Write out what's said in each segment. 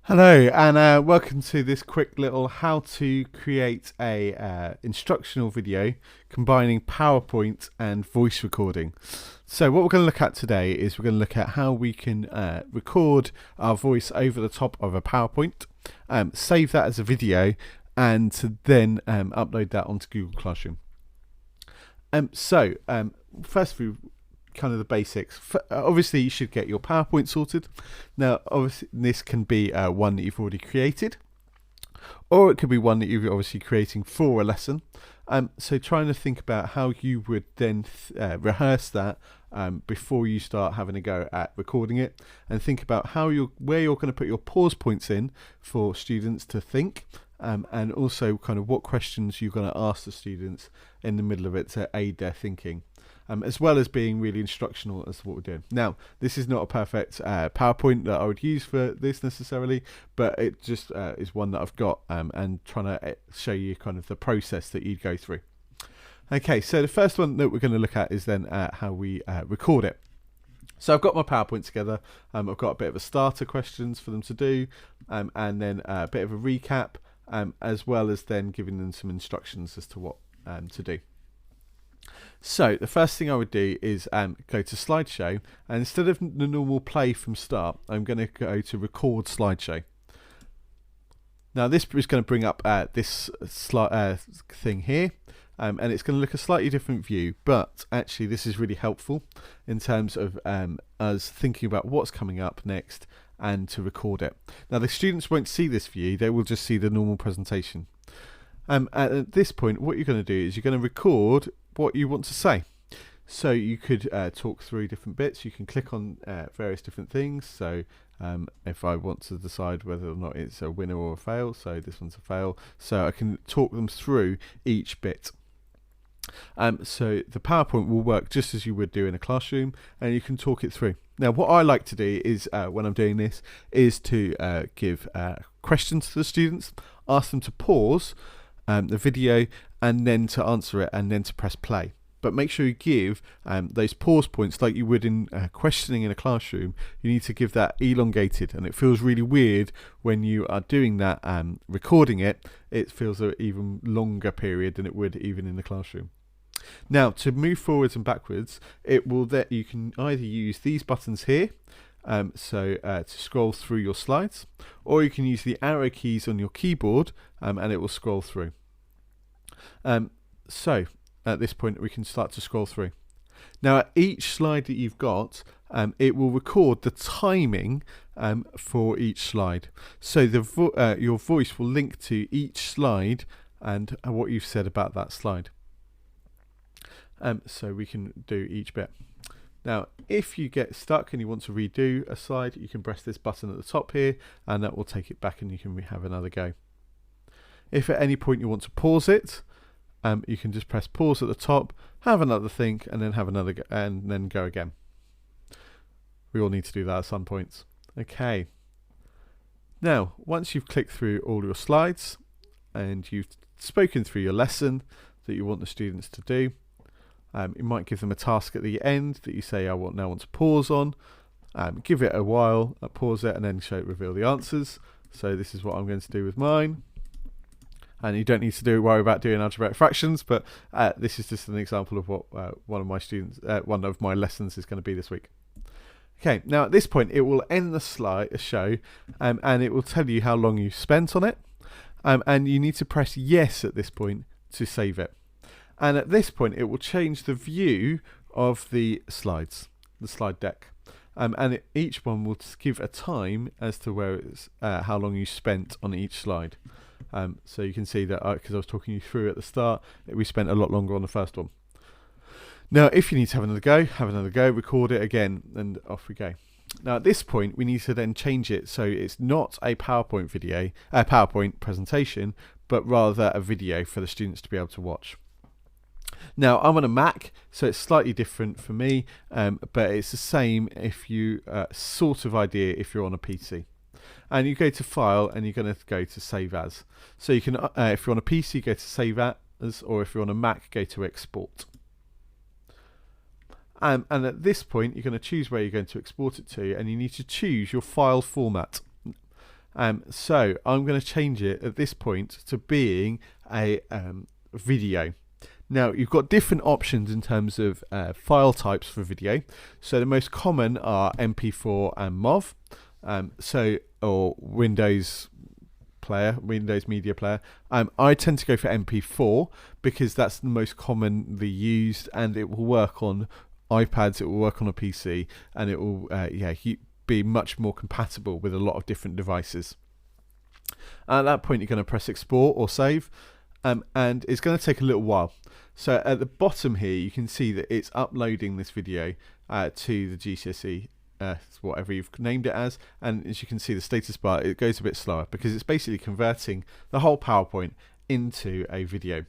Hello and welcome to this quick little how to create a instructional video combining PowerPoint and voice recording. So what we're going to look at today is we're going to look at how we can record our voice over the top of a PowerPoint, save that as a video, and to then upload that onto Google Classroom. First kind of the basics. Obviously you should get your PowerPoint sorted. Now obviously this can be one that you've already created, or it could be one that you're obviously creating for a lesson. So trying to think about how you would then rehearse that before you start having a go at recording it, and think about where you're going to put your pause points in for students to think, and also kind of what questions you're going to ask the students in the middle of it to aid their thinking. As well as being really instructional as what we're doing. Now, this is not a perfect PowerPoint that I would use for this necessarily, but it just is one that I've got, and trying to show you kind of the process that you'd go through. Okay, so the first one that we're going to look at is then how we record it. So I've got my PowerPoint together. I've got a bit of a starter questions for them to do, and then a bit of a recap, as well as then giving them some instructions as to what to do. So the first thing I would do is go to slideshow, and instead of the normal play from start, I'm going to go to record slideshow. Now this is going to bring up this thing here, and it's going to look a slightly different view, but actually this is really helpful in terms of us thinking about what's coming up next and to record it. Now the students won't see this view, they will just see the normal presentation. At this point what you're going to do is you're going to record what you want to say. So you could talk through different bits. You can click on various different things. So if I want to decide whether or not it's a winner or a fail, so this one's a fail, so I can talk them through each bit. So the PowerPoint will work just as you would do in a classroom, and you can talk it through. Now what I like to do is when I'm doing this is to give questions to the students, ask them to pause the video, and then to answer it, and then to press play. But make sure you give those pause points like you would in questioning in a classroom. You need to give that elongated, and it feels really weird when you are doing that, recording it. It feels an even longer period than it would even in the classroom. Now to move forwards and backwards, it will that you can either use these buttons here, to scroll through your slides, or you can use the arrow keys on your keyboard, and it will scroll through. So at this point we can start to scroll through. Now at each slide that you've got, it will record the timing for each slide. So your voice will link to each slide and what you've said about that slide. So we can do each bit. Now if you get stuck and you want to redo a slide, you can press this button at the top here, and that will take it back and you can have another go. If at any point you want to pause it, you can just press pause at the top, have another think, and then have another go, and then go again. We all need to do that at some points. Okay. Now, once you've clicked through all your slides and you've spoken through your lesson that you want the students to do, you might give them a task at the end that you say, I now want to pause on. Give it a while, pause it, and then reveal the answers. So this is what I'm going to do with mine. And you don't need to worry about doing algebraic fractions, but this is just an example of what one of my lessons is going to be this week. Okay, now at this point it will end the show, and it will tell you how long you've spent on it, and you need to press yes at this point to save it. And at this point it will change the view of the slides, the slide deck, and each one will give a time as to where it's how long you spent on each slide. So you can see that because I was talking you through at the start, we spent a lot longer on the first one. Now if you need to have another go, record it again, and off we go. Now at this point we need to then change it so it's not a PowerPoint presentation, but rather a video for the students to be able to watch. Now I'm on a Mac, so it's slightly different for me, but it's the same if you sort of idea if you're on a PC. And you go to File, and you're going to go to Save As. So you can, if you're on a PC, go to Save As, or if you're on a Mac, go to Export. And at this point, you're going to choose where you're going to export it to, and you need to choose your file format. So I'm going to change it at this point to being a video. Now you've got different options in terms of file types for video. So the most common are MP4 and MOV. Or Windows Media Player. I tend to go for MP4 because that's the most commonly used, and it will work on iPads, it will work on a PC, and it will be much more compatible with a lot of different devices. At that point, you're going to press export or save, and it's going to take a little while. So at the bottom here, you can see that it's uploading this video to the GCSE, whatever you've named it as, and as you can see, the status bar, it goes a bit slower because it's basically converting the whole PowerPoint into a video.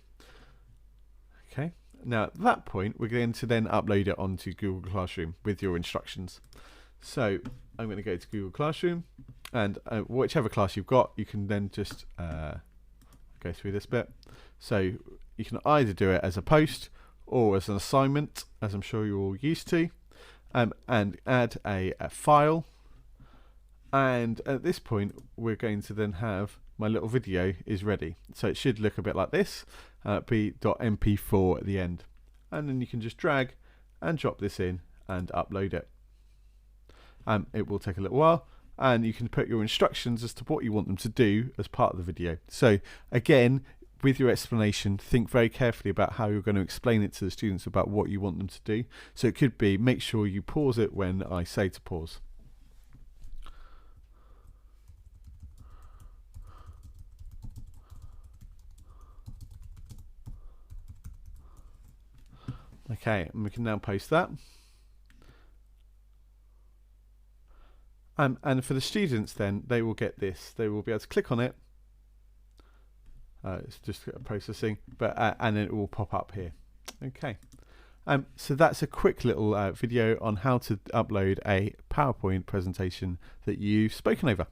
Okay, now at that point, we're going to then upload it onto Google Classroom with your instructions. So I'm going to go to Google Classroom, and whichever class you've got, you can then just go through this bit. So you can either do it as a post or as an assignment, as I'm sure you're all used to, and add a file. And at this point, we're going to then have my little video is ready. So it should look a bit like this, .mp4 at the end. And then you can just drag and drop this in and upload it. It will take a little while, and you can put your instructions as to what you want them to do as part of the video. So again, with your explanation, think very carefully about how you're going to explain it to the students about what you want them to do. So it could be, make sure you pause it when I say to pause. Okay, and we can now post that. And for the students then, they will get this. They will be able to click on it. It's just processing, but and then it will pop up here. Okay. So that's a quick little video on how to upload a PowerPoint presentation that you've spoken over.